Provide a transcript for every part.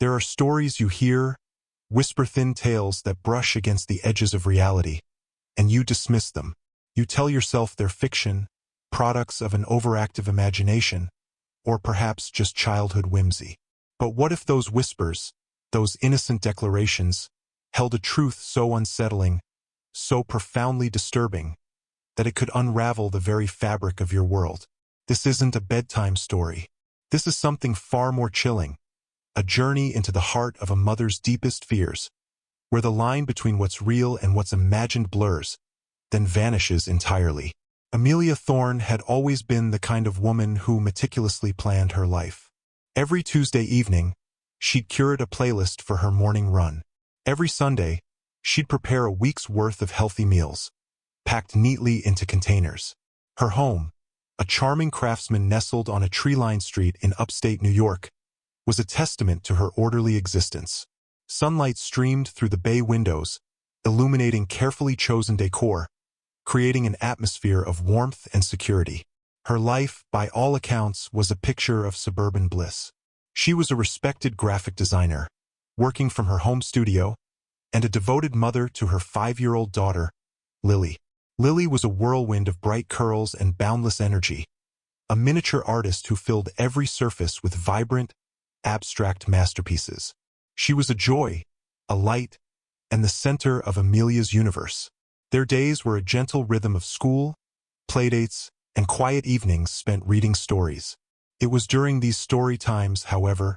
There are stories you hear, whisper-thin tales that brush against the edges of reality, and you dismiss them. You tell yourself they're fiction, products of an overactive imagination, or perhaps just childhood whimsy. But what if those whispers, those innocent declarations, held a truth so unsettling, so profoundly disturbing, that it could unravel the very fabric of your world? This isn't a bedtime story. This is something far more chilling, a journey into the heart of a mother's deepest fears, where the line between what's real and what's imagined blurs, then vanishes entirely. Amelia Thorne had always been the kind of woman who meticulously planned her life. Every Tuesday evening, she'd curate a playlist for her morning run. Every Sunday, she'd prepare a week's worth of healthy meals, packed neatly into containers. Her home, a charming craftsman nestled on a tree-lined street in upstate New York, was a testament to her orderly existence. Sunlight streamed through the bay windows, illuminating carefully chosen decor, creating an atmosphere of warmth and security. Her life, by all accounts, was a picture of suburban bliss. She was a respected graphic designer, working from her home studio, and a devoted mother to her 5-year-old daughter, Lily. Lily was a whirlwind of bright curls and boundless energy, a miniature artist who filled every surface with vibrant, abstract masterpieces. She was a joy, a light, and the center of Amelia's universe. Their days were a gentle rhythm of school, playdates, and quiet evenings spent reading stories. It was during these story times, however,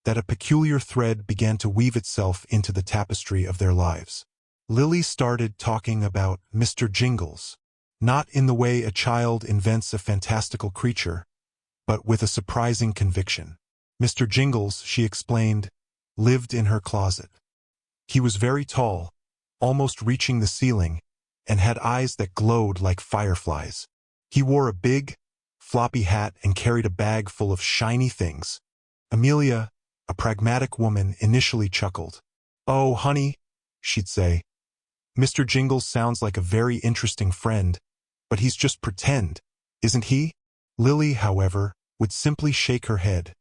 that a peculiar thread began to weave itself into the tapestry of their lives. Lily started talking about Mr. Jingles, not in the way a child invents a fantastical creature, but with a surprising conviction. Mr. Jingles, she explained, lived in her closet. He was very tall, almost reaching the ceiling, and had eyes that glowed like fireflies. He wore a big, floppy hat and carried a bag full of shiny things. Amelia, a pragmatic woman, initially chuckled. "Oh, honey," she'd say, "Mr. Jingles sounds like a very interesting friend, but he's just pretend, isn't he?" Lily, however, would simply shake her head,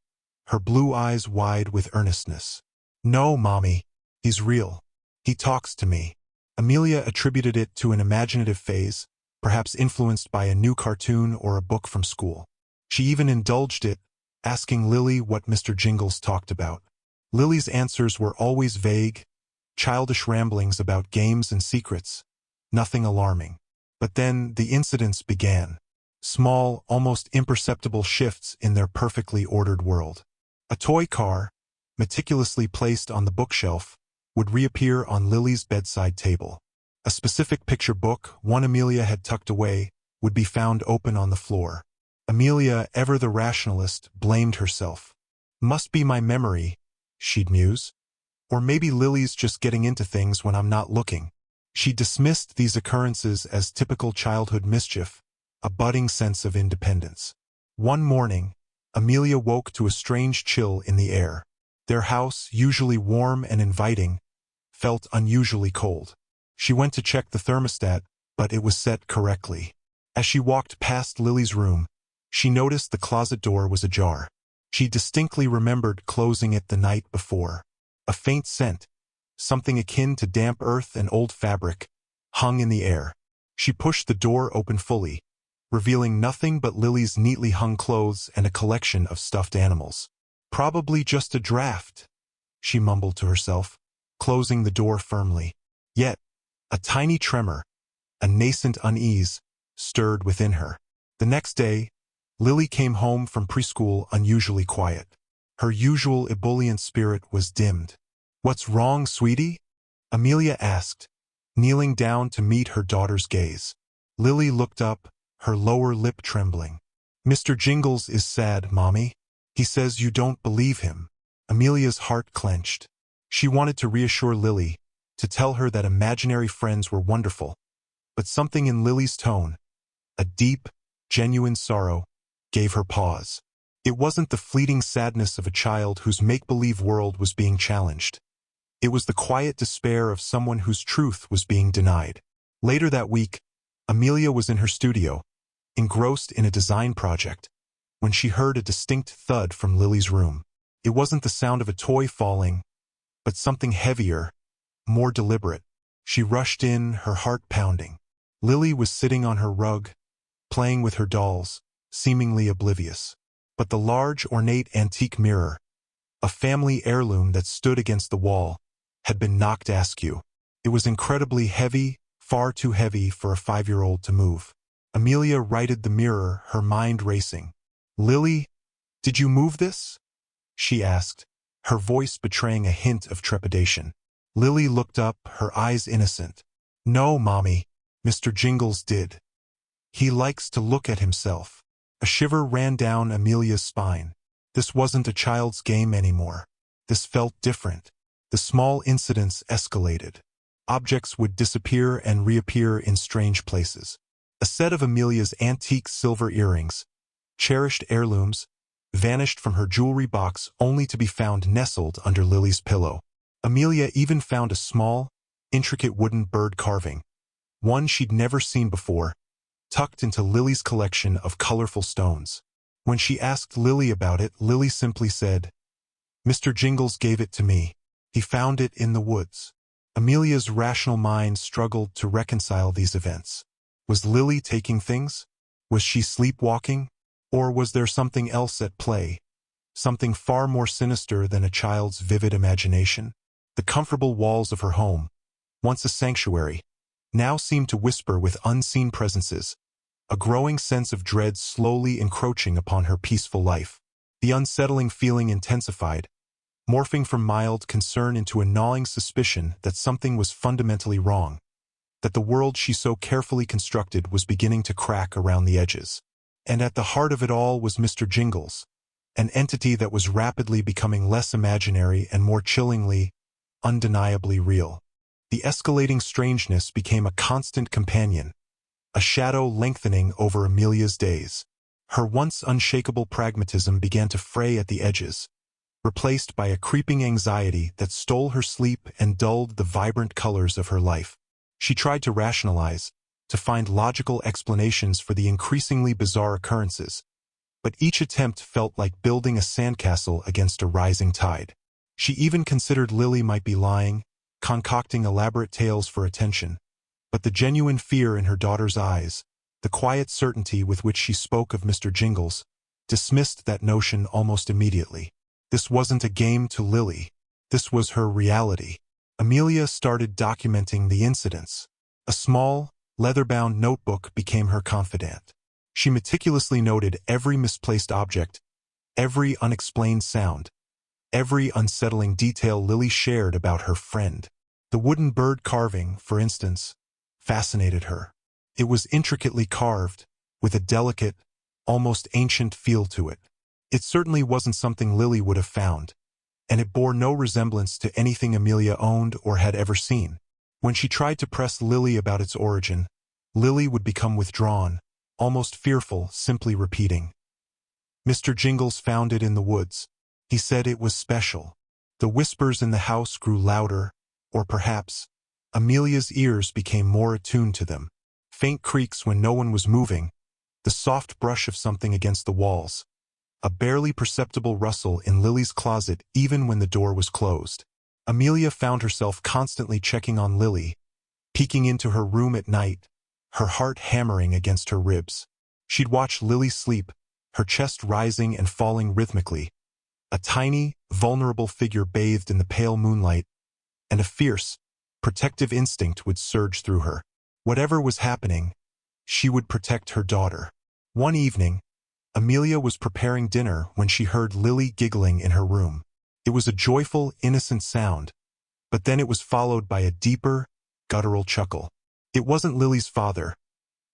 her blue eyes wide with earnestness. "No, Mommy, he's real. He talks to me." Amelia attributed it to an imaginative phase, perhaps influenced by a new cartoon or a book from school. She even indulged it, asking Lily what Mr. Jingles talked about. Lily's answers were always vague, childish ramblings about games and secrets, nothing alarming. But then the incidents began. Small, almost imperceptible shifts in their perfectly ordered world. A toy car, meticulously placed on the bookshelf, would reappear on Lily's bedside table. A specific picture book, one Amelia had tucked away, would be found open on the floor. Amelia, ever the rationalist, blamed herself. "Must be my memory," she'd muse. "Or maybe Lily's just getting into things when I'm not looking." She dismissed these occurrences as typical childhood mischief, a budding sense of independence. One morning, Amelia woke to a strange chill in the air. Their house, usually warm and inviting, felt unusually cold. She went to check the thermostat, but it was set correctly. As she walked past Lily's room, she noticed the closet door was ajar. She distinctly remembered closing it the night before. A faint scent, something akin to damp earth and old fabric, hung in the air. She pushed the door open fully, revealing nothing but Lily's neatly hung clothes and a collection of stuffed animals. "Probably just a draft," she mumbled to herself, closing the door firmly. Yet, a tiny tremor, a nascent unease, stirred within her. The next day, Lily came home from preschool unusually quiet. Her usual ebullient spirit was dimmed. "What's wrong, sweetie?" Amelia asked, kneeling down to meet her daughter's gaze. Lily looked up, her lower lip trembling. "Mr. Jingles is sad, Mommy. He says you don't believe him." Amelia's heart clenched. She wanted to reassure Lily, to tell her that imaginary friends were wonderful, but something in Lily's tone, a deep, genuine sorrow, gave her pause. It wasn't the fleeting sadness of a child whose make-believe world was being challenged. It was the quiet despair of someone whose truth was being denied. Later that week, Amelia was in her studio, engrossed in a design project, when she heard a distinct thud from Lily's room. It wasn't the sound of a toy falling, but something heavier, more deliberate. She rushed in, her heart pounding. Lily was sitting on her rug, playing with her dolls, seemingly oblivious. But the large, ornate antique mirror, a family heirloom that stood against the wall, had been knocked askew. It was incredibly heavy, far too heavy for a 5-year-old to move. Amelia righted the mirror, her mind racing. "Lily, did you move this?" she asked, her voice betraying a hint of trepidation. Lily looked up, her eyes innocent. "No, Mommy. Mr. Jingles did. He likes to look at himself." A shiver ran down Amelia's spine. This wasn't a child's game anymore. This felt different. The small incidents escalated. Objects would disappear and reappear in strange places. A set of Amelia's antique silver earrings, cherished heirlooms, vanished from her jewelry box only to be found nestled under Lily's pillow. Amelia even found a small, intricate wooden bird carving, one she'd never seen before, tucked into Lily's collection of colorful stones. When she asked Lily about it, Lily simply said, "Mr. Jingles gave it to me. He found it in the woods." Amelia's rational mind struggled to reconcile these events. Was Lily taking things? Was she sleepwalking? Or was there something else at play? Something far more sinister than a child's vivid imagination? The comfortable walls of her home, once a sanctuary, now seemed to whisper with unseen presences, a growing sense of dread slowly encroaching upon her peaceful life. The unsettling feeling intensified, morphing from mild concern into a gnawing suspicion that something was fundamentally wrong, that the world she so carefully constructed was beginning to crack around the edges. And at the heart of it all was Mr. Jingles, an entity that was rapidly becoming less imaginary and more chillingly, undeniably real. The escalating strangeness became a constant companion, a shadow lengthening over Amelia's days. Her once unshakable pragmatism began to fray at the edges, replaced by a creeping anxiety that stole her sleep and dulled the vibrant colors of her life. She tried to rationalize, to find logical explanations for the increasingly bizarre occurrences, but each attempt felt like building a sandcastle against a rising tide. She even considered Lily might be lying, concocting elaborate tales for attention, but the genuine fear in her daughter's eyes, the quiet certainty with which she spoke of Mr. Jingles, dismissed that notion almost immediately. This wasn't a game to Lily. This was her reality. Amelia started documenting the incidents. A small, leather-bound notebook became her confidant. She meticulously noted every misplaced object, every unexplained sound, every unsettling detail Lily shared about her friend. The wooden bird carving, for instance, fascinated her. It was intricately carved, with a delicate, almost ancient feel to it. It certainly wasn't something Lily would have found, and it bore no resemblance to anything Amelia owned or had ever seen. When she tried to press Lily about its origin, Lily would become withdrawn, almost fearful, simply repeating, "Mr. Jingles found it in the woods. He said it was special." The whispers in the house grew louder, or perhaps, Amelia's ears became more attuned to them. Faint creaks when no one was moving, the soft brush of something against the walls, a barely perceptible rustle in Lily's closet even when the door was closed. Amelia found herself constantly checking on Lily, peeking into her room at night, her heart hammering against her ribs. She'd watch Lily sleep, her chest rising and falling rhythmically, a tiny, vulnerable figure bathed in the pale moonlight, and a fierce, protective instinct would surge through her. Whatever was happening, she would protect her daughter. One evening, Amelia was preparing dinner when she heard Lily giggling in her room. It was a joyful, innocent sound, but then it was followed by a deeper, guttural chuckle. It wasn't Lily's father,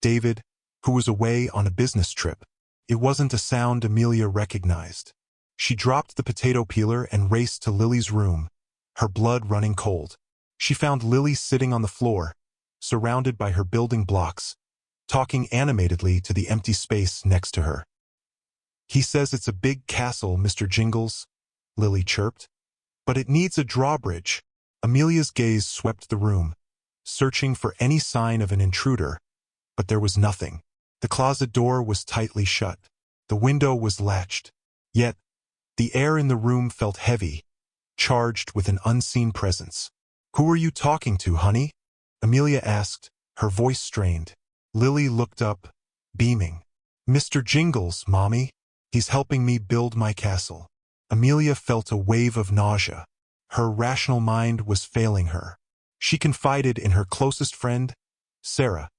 David, who was away on a business trip. It wasn't a sound Amelia recognized. She dropped the potato peeler and raced to Lily's room, her blood running cold. She found Lily sitting on the floor, surrounded by her building blocks, talking animatedly to the empty space next to her. "He says it's a big castle, Mr. Jingles," Lily chirped. "But it needs a drawbridge." Amelia's gaze swept the room, searching for any sign of an intruder, but there was nothing. The closet door was tightly shut. The window was latched. Yet, The air in the room felt heavy, charged with an unseen presence. "Who are you talking to, honey?" Amelia asked, her voice strained. Lily looked up, beaming. "Mr. Jingles, Mommy. He's helping me build my castle." Amelia felt a wave of nausea. Her rational mind was failing her. She confided in her closest friend, Sarah,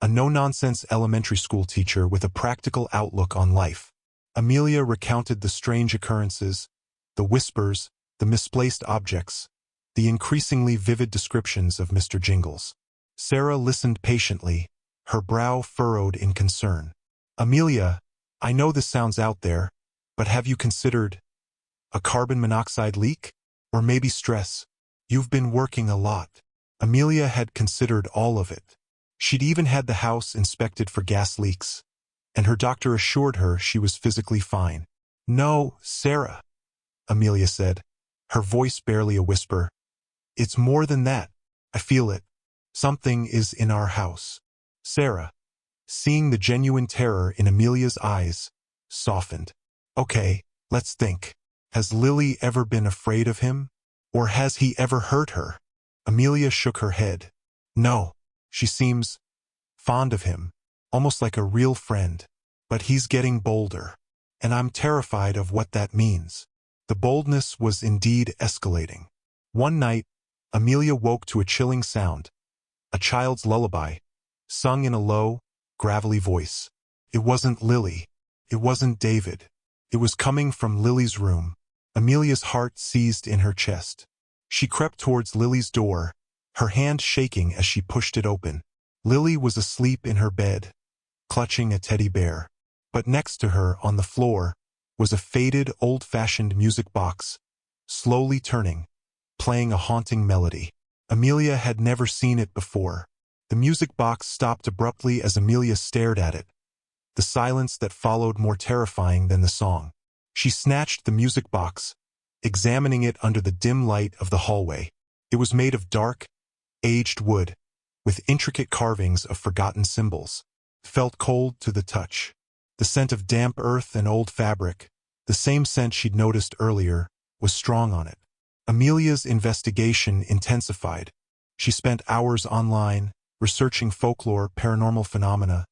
a no-nonsense elementary school teacher with a practical outlook on life. Amelia recounted the strange occurrences, the whispers, the misplaced objects, the increasingly vivid descriptions of Mr. Jingles. Sarah listened patiently, her brow furrowed in concern. "Amelia, I know this sounds out there, but have you considered a carbon monoxide leak? Or maybe stress? You've been working a lot." Amelia had considered all of it. She'd even had the house inspected for gas leaks, and her doctor assured her she was physically fine. "No, Sarah," Amelia said, her voice barely a whisper. "It's more than that. I feel it. Something is in our house." Sarah, seeing the genuine terror in Amelia's eyes, softened. "Okay, let's think. Has Lily ever been afraid of him? Or has he ever hurt her?" Amelia shook her head. "No. She seems fond of him, almost like a real friend. But he's getting bolder, and I'm terrified of what that means." The boldness was indeed escalating. One night, Amelia woke to a chilling sound, a child's lullaby, sung in a low, gravelly voice. It wasn't Lily. It wasn't David. It was coming from Lily's room. Amelia's heart seized in her chest. She crept towards Lily's door, her hand shaking as she pushed it open. Lily was asleep in her bed, clutching a teddy bear. But next to her, on the floor, was a faded, old-fashioned music box, slowly turning, playing a haunting melody. Amelia had never seen it before. The music box stopped abruptly as Amelia stared at it, the silence that followed more terrifying than the song. She snatched the music box, examining it under the dim light of the hallway. It was made of dark, aged wood, with intricate carvings of forgotten symbols. It felt cold to the touch. The scent of damp earth and old fabric, the same scent she'd noticed earlier, was strong on it. Amelia's investigation intensified. She spent hours online, researching folklore, paranormal phenomena,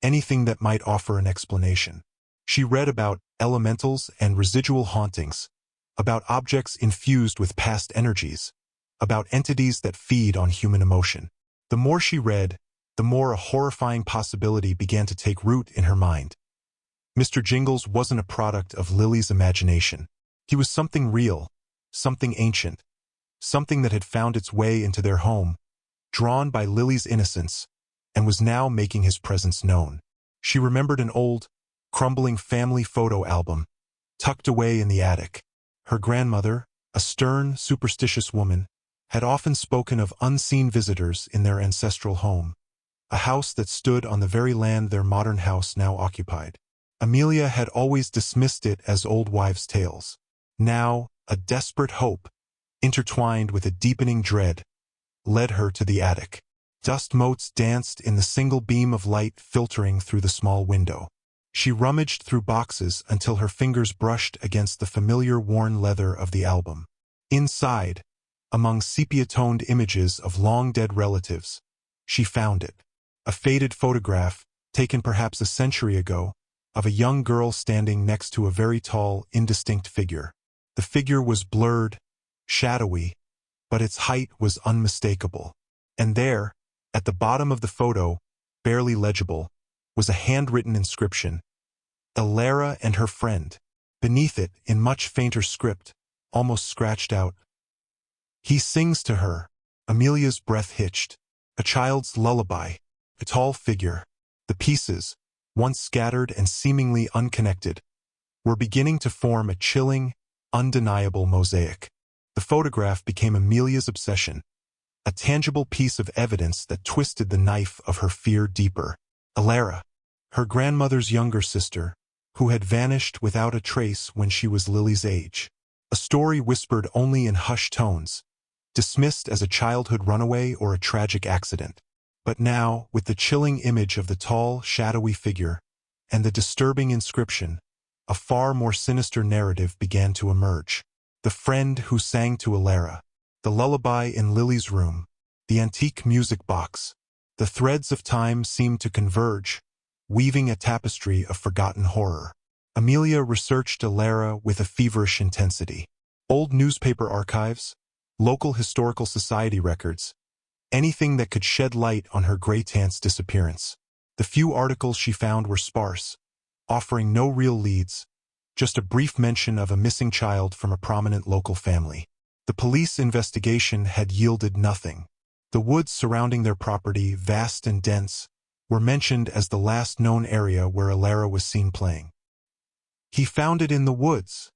anything that might offer an explanation. She read about elementals and residual hauntings, about objects infused with past energies, about entities that feed on human emotion. The more she read, the more a horrifying possibility began to take root in her mind. Mr. Jingles wasn't a product of Lily's imagination. He was something real, something ancient, something that had found its way into their home, drawn by Lily's innocence, and was now making his presence known. She remembered an old, crumbling family photo album, tucked away in the attic. Her grandmother, a stern, superstitious woman, had often spoken of unseen visitors in their ancestral home, a house that stood on the very land their modern house now occupied. Amelia had always dismissed it as old wives' tales. Now, a desperate hope, intertwined with a deepening dread, led her to the attic. Dust motes danced in the single beam of light filtering through the small window. She rummaged through boxes until her fingers brushed against the familiar worn leather of the album. Inside, among sepia-toned images of long-dead relatives, she found it. A faded photograph, taken perhaps a century ago, of a young girl standing next to a very tall, indistinct figure. The figure was blurred, shadowy, but its height was unmistakable. And there, at the bottom of the photo, barely legible, was a handwritten inscription, "Alara and her friend." Beneath it, in much fainter script, almost scratched out, "He sings to her." Amelia's breath hitched. A child's lullaby. A tall figure. The pieces, once scattered and seemingly unconnected, were beginning to form a chilling, undeniable mosaic. The photograph became Amelia's obsession, a tangible piece of evidence that twisted the knife of her fear deeper. Alara, her grandmother's younger sister, who had vanished without a trace when she was Lily's age. A story whispered only in hushed tones, dismissed as a childhood runaway or a tragic accident. But now, with the chilling image of the tall, shadowy figure, and the disturbing inscription, a far more sinister narrative began to emerge. The friend who sang to Alara, the lullaby in Lily's room, the antique music box. The threads of time seemed to converge, weaving a tapestry of forgotten horror. Amelia researched Alara with a feverish intensity. Old newspaper archives, local historical society records, anything that could shed light on her great-aunt's disappearance. The few articles she found were sparse, offering no real leads, just a brief mention of a missing child from a prominent local family. The police investigation had yielded nothing. The woods surrounding their property, vast and dense, were mentioned as the last known area where Alara was seen playing. "He found it in the woods,"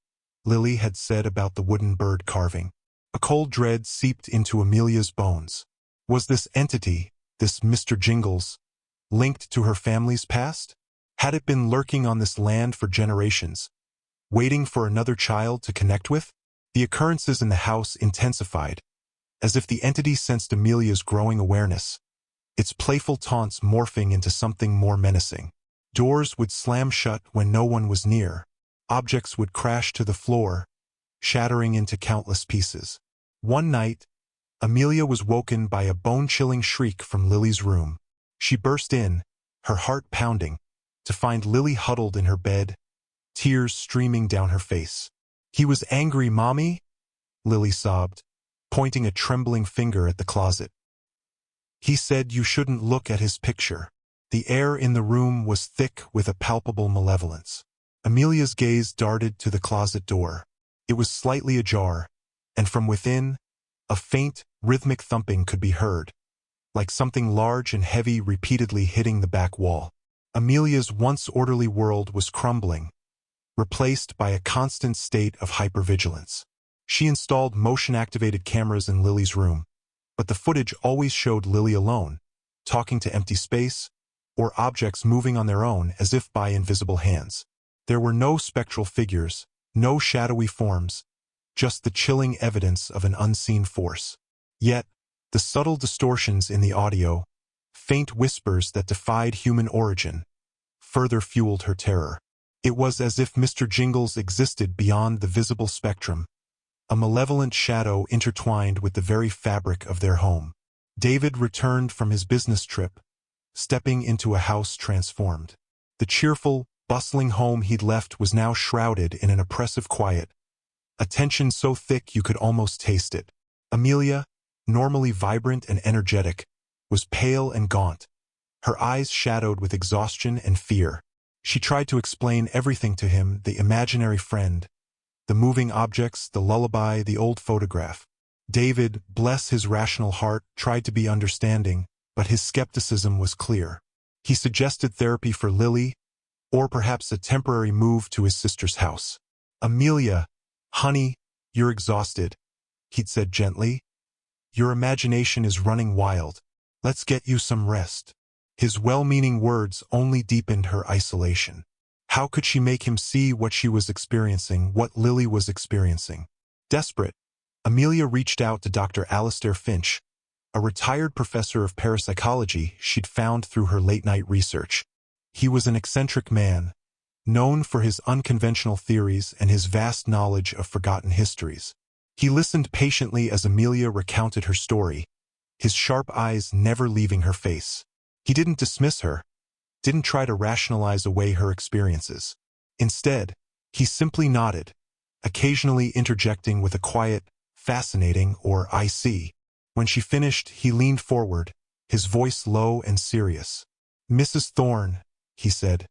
Lily had said about the wooden bird carving. A cold dread seeped into Amelia's bones. Was this entity, this Mr. Jingles, linked to her family's past? Had it been lurking on this land for generations, waiting for another child to connect with? The occurrences in the house intensified, as if the entity sensed Amelia's growing awareness, its playful taunts morphing into something more menacing. Doors would slam shut when no one was near. Objects would crash to the floor, shattering into countless pieces. One night, Amelia was woken by a bone-chilling shriek from Lily's room. She burst in, her heart pounding, to find Lily huddled in her bed, tears streaming down her face. "He was angry, Mommy," Lily sobbed, pointing a trembling finger at the closet. "He said you shouldn't look at his picture." The air in the room was thick with a palpable malevolence. Amelia's gaze darted to the closet door. It was slightly ajar, and from within, a faint, rhythmic thumping could be heard, like something large and heavy repeatedly hitting the back wall. Amelia's once orderly world was crumbling, replaced by a constant state of hypervigilance. She installed motion-activated cameras in Lily's room, but the footage always showed Lily alone, talking to empty space, or objects moving on their own as if by invisible hands. There were no spectral figures, no shadowy forms, just the chilling evidence of an unseen force. Yet, the subtle distortions in the audio, faint whispers that defied human origin, further fueled her terror. It was as if Mr. Jingles existed beyond the visible spectrum, a malevolent shadow intertwined with the very fabric of their home. David returned from his business trip, stepping into a house transformed. The cheerful, bustling home he'd left was now shrouded in an oppressive quiet, a tension so thick you could almost taste it. Amelia, normally vibrant and energetic, was pale and gaunt, her eyes shadowed with exhaustion and fear. She tried to explain everything to him, the imaginary friend, the moving objects, the lullaby, the old photograph. David, bless his rational heart, tried to be understanding, but his skepticism was clear. He suggested therapy for Lily, or perhaps a temporary move to his sister's house. "Amelia, honey, you're exhausted," he'd said gently. "Your imagination is running wild. Let's get you some rest." His well-meaning words only deepened her isolation. How could she make him see what she was experiencing, what Lily was experiencing? Desperate, Amelia reached out to Dr. Alistair Finch, a retired professor of parapsychology she'd found through her late-night research. He was an eccentric man, known for his unconventional theories and his vast knowledge of forgotten histories. He listened patiently as Amelia recounted her story, his sharp eyes never leaving her face. He didn't dismiss her, didn't try to rationalize away her experiences. Instead, he simply nodded, occasionally interjecting with a quiet, "fascinating," or "I see." When she finished, he leaned forward, his voice low and serious. "Mrs. Thorne," he said,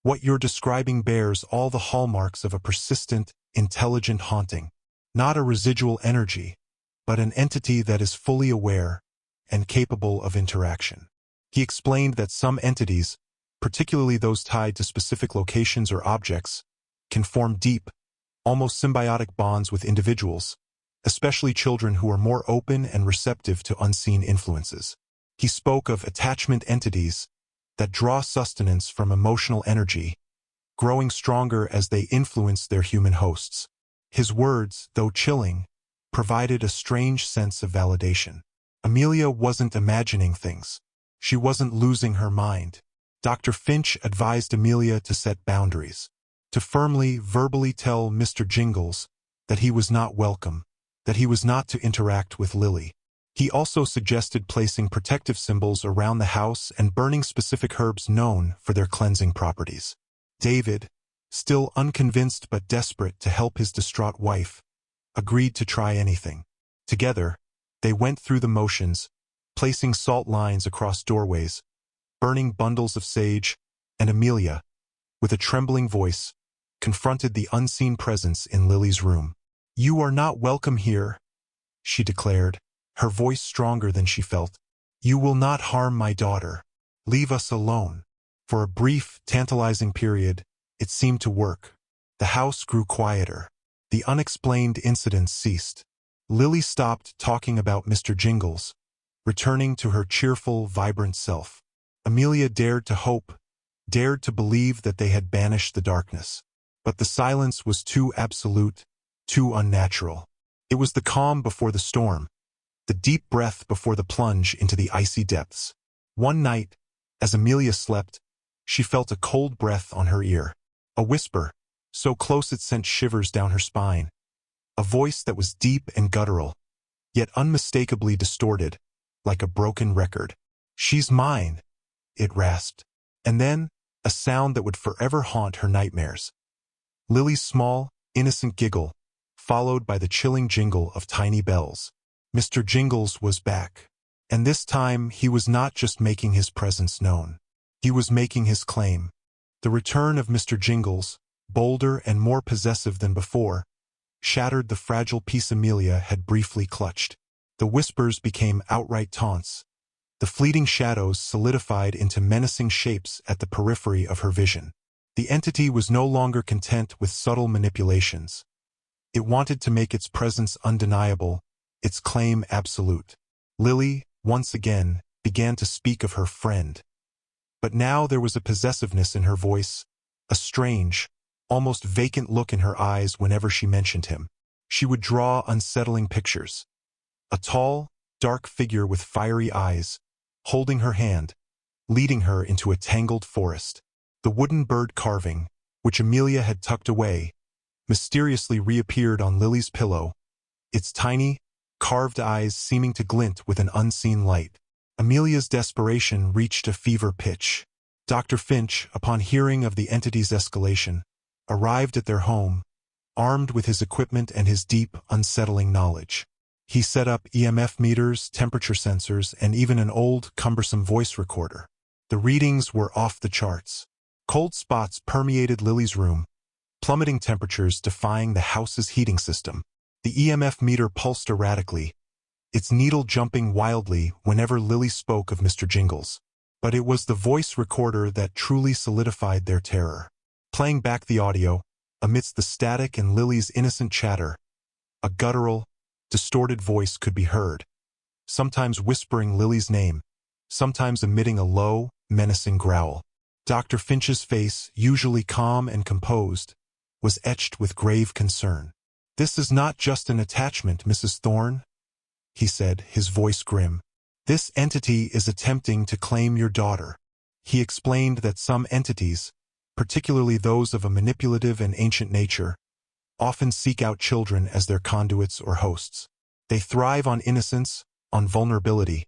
"what you're describing bears all the hallmarks of a persistent, intelligent haunting. Not a residual energy, but an entity that is fully aware and capable of interaction." He explained that some entities, particularly those tied to specific locations or objects, can form deep, almost symbiotic bonds with individuals, especially children who are more open and receptive to unseen influences. He spoke of attachment entities that draw sustenance from emotional energy, growing stronger as they influence their human hosts. His words, though chilling, provided a strange sense of validation. Amelia wasn't imagining things. She wasn't losing her mind. Dr. Finch advised Amelia to set boundaries. to firmly, verbally tell Mr. Jingles that he was not welcome, that he was not to interact with Lily. He also suggested placing protective symbols around the house and burning specific herbs known for their cleansing properties. David, still unconvinced but desperate to help his distraught wife, agreed to try anything. Together, they went through the motions, placing salt lines across doorways, burning bundles of sage, and Amelia, with a trembling voice, confronted the unseen presence in Lily's room. "You are not welcome here," she declared, her voice stronger than she felt. "You will not harm my daughter. Leave us alone." For a brief, tantalizing period, it seemed to work. The house grew quieter. The unexplained incidents ceased. Lily stopped talking about Mr. Jingles, returning to her cheerful, vibrant self. Amelia dared to hope, dared to believe that they had banished the darkness. But the silence was too absolute, too unnatural. It was the calm before the storm, the deep breath before the plunge into the icy depths. One night, as Amelia slept, she felt a cold breath on her ear. A whisper, so close it sent shivers down her spine. A voice that was deep and guttural, yet unmistakably distorted, like a broken record. "She's mine," it rasped. And then, a sound that would forever haunt her nightmares. Lily's small, innocent giggle, followed by the chilling jingle of tiny bells. Mr. Jingles was back. And this time he was not just making his presence known. He was making his claim. The return of Mr. Jingles, bolder and more possessive than before, shattered the fragile peace Amelia had briefly clutched. The whispers became outright taunts. The fleeting shadows solidified into menacing shapes at the periphery of her vision. The entity was no longer content with subtle manipulations. It wanted to make its presence undeniable, its claim absolute. Lily, once again, began to speak of her friend. But now there was a possessiveness in her voice, a strange, almost vacant look in her eyes whenever she mentioned him. She would draw unsettling pictures. A tall, dark figure with fiery eyes, holding her hand, leading her into a tangled forest. The wooden bird carving, which Amelia had tucked away, mysteriously reappeared on Lily's pillow, its tiny, carved eyes seeming to glint with an unseen light. Amelia's desperation reached a fever pitch. Dr. Finch, upon hearing of the entity's escalation, arrived at their home, armed with his equipment and his deep, unsettling knowledge. He set up EMF meters, temperature sensors, and even an old, cumbersome voice recorder. The readings were off the charts. Cold spots permeated Lily's room, plummeting temperatures defying the house's heating system. The EMF meter pulsed erratically, its needle jumping wildly whenever Lily spoke of Mr. Jingles. But it was the voice recorder that truly solidified their terror. Playing back the audio, amidst the static and Lily's innocent chatter, a guttural, distorted voice could be heard, sometimes whispering Lily's name, sometimes emitting a low, menacing growl. Dr. Finch's face, usually calm and composed, was etched with grave concern. "This is not just an attachment, Mrs. Thorne," he said, his voice grim. "This entity is attempting to claim your daughter." He explained that some entities, particularly those of a manipulative and ancient nature, often seek out children as their conduits or hosts. They thrive on innocence, on vulnerability,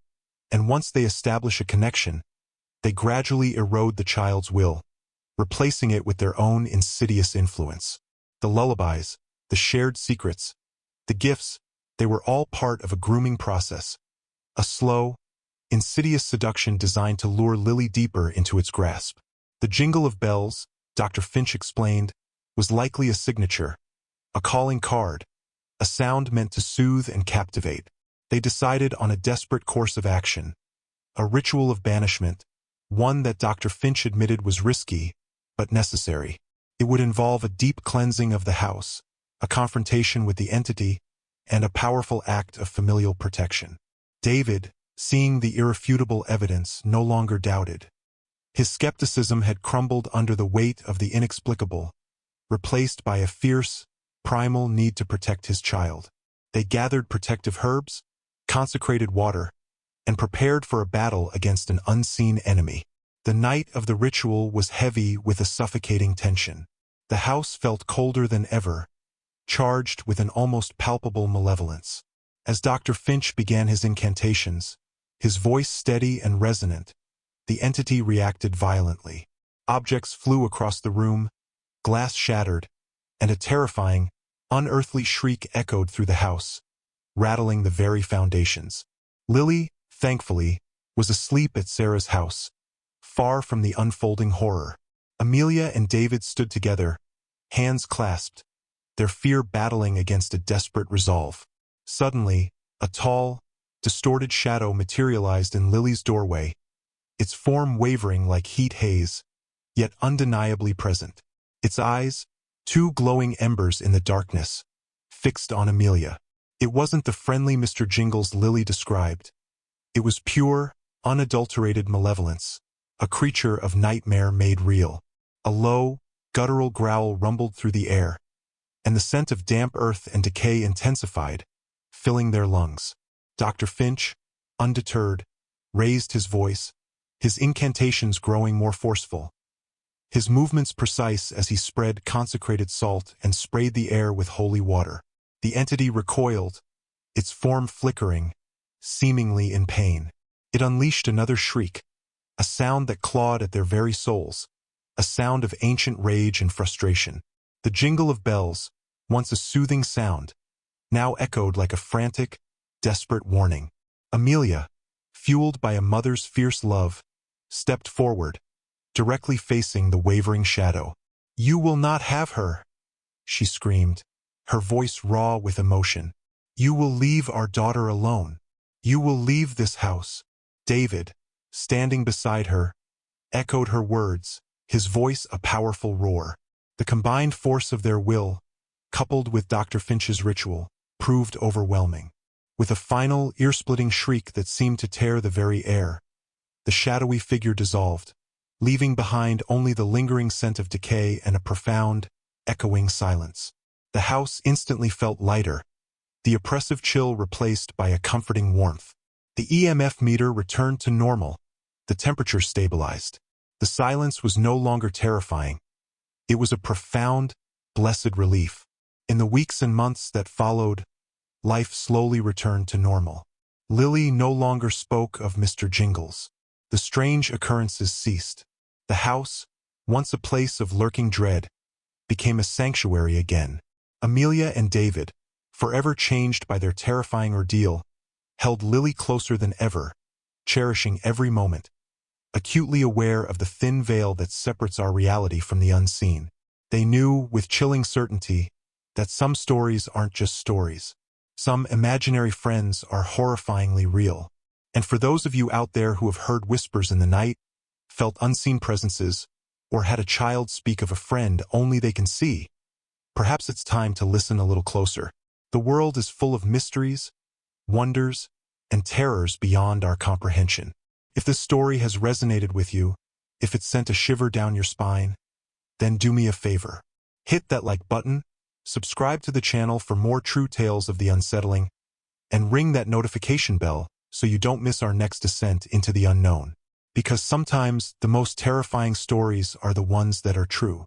and once they establish a connection, they gradually erode the child's will, replacing it with their own insidious influence. The lullabies, the shared secrets, the gifts, they were all part of a grooming process, a slow, insidious seduction designed to lure Lily deeper into its grasp. The jingle of bells, Dr. Finch explained, was likely a signature, a calling card, a sound meant to soothe and captivate. They decided on a desperate course of action, a ritual of banishment, one that Dr. Finch admitted was risky, but necessary. It would involve a deep cleansing of the house, a confrontation with the entity, and a powerful act of familial protection. David, seeing the irrefutable evidence, no longer doubted. His skepticism had crumbled under the weight of the inexplicable, replaced by a fierce, primal need to protect his child. They gathered protective herbs, consecrated water, and prepared for a battle against an unseen enemy. The night of the ritual was heavy with a suffocating tension. The house felt colder than ever, charged with an almost palpable malevolence. As Dr. Finch began his incantations, his voice steady and resonant, the entity reacted violently. Objects flew across the room, glass shattered, and a terrifying, unearthly shriek echoed through the house, rattling the very foundations. Lily, thankfully, was asleep at Sarah's house, far from the unfolding horror. Amelia and David stood together, hands clasped, their fear battling against a desperate resolve. Suddenly, a tall, distorted shadow materialized in Lily's doorway, its form wavering like heat haze, yet undeniably present. Its eyes, two glowing embers in the darkness, fixed on Amelia. It wasn't the friendly Mr. Jingles Lily described. It was pure, unadulterated malevolence, a creature of nightmare made real. A low, guttural growl rumbled through the air, and the scent of damp earth and decay intensified, filling their lungs. Dr. Finch, undeterred, raised his voice, his incantations growing more forceful, his movements precise as he spread consecrated salt and sprayed the air with holy water. The entity recoiled, its form flickering, seemingly in pain. It unleashed another shriek, a sound that clawed at their very souls, a sound of ancient rage and frustration. The jingle of bells, once a soothing sound, now echoed like a frantic, desperate warning. Amelia, fueled by a mother's fierce love, stepped forward, directly facing the wavering shadow. "You will not have her," she screamed, her voice raw with emotion. "You will leave our daughter alone. You will leave this house." David, standing beside her, echoed her words, his voice a powerful roar. The combined force of their will, coupled with Dr. Finch's ritual, proved overwhelming. With a final, ear-splitting shriek that seemed to tear the very air, the shadowy figure dissolved, leaving behind only the lingering scent of decay and a profound, echoing silence. The house instantly felt lighter, the oppressive chill replaced by a comforting warmth. The EMF meter returned to normal, the temperature stabilized. The silence was no longer terrifying. It was a profound, blessed relief. In the weeks and months that followed, life slowly returned to normal. Lily no longer spoke of Mr. Jingles. The strange occurrences ceased. The house, once a place of lurking dread, became a sanctuary again. Amelia and David, forever changed by their terrifying ordeal, held Lily closer than ever, cherishing every moment, acutely aware of the thin veil that separates our reality from the unseen. They knew, with chilling certainty, that some stories aren't just stories. Some imaginary friends are horrifyingly real. And for those of you out there who have heard whispers in the night, felt unseen presences, or had a child speak of a friend only they can see, perhaps it's time to listen a little closer. The world is full of mysteries, wonders, and terrors beyond our comprehension. If this story has resonated with you, if it sent a shiver down your spine, then do me a favor. Hit that like button, subscribe to the channel for more true tales of the unsettling, and ring that notification bell so you don't miss our next descent into the unknown. Because sometimes the most terrifying stories are the ones that are true.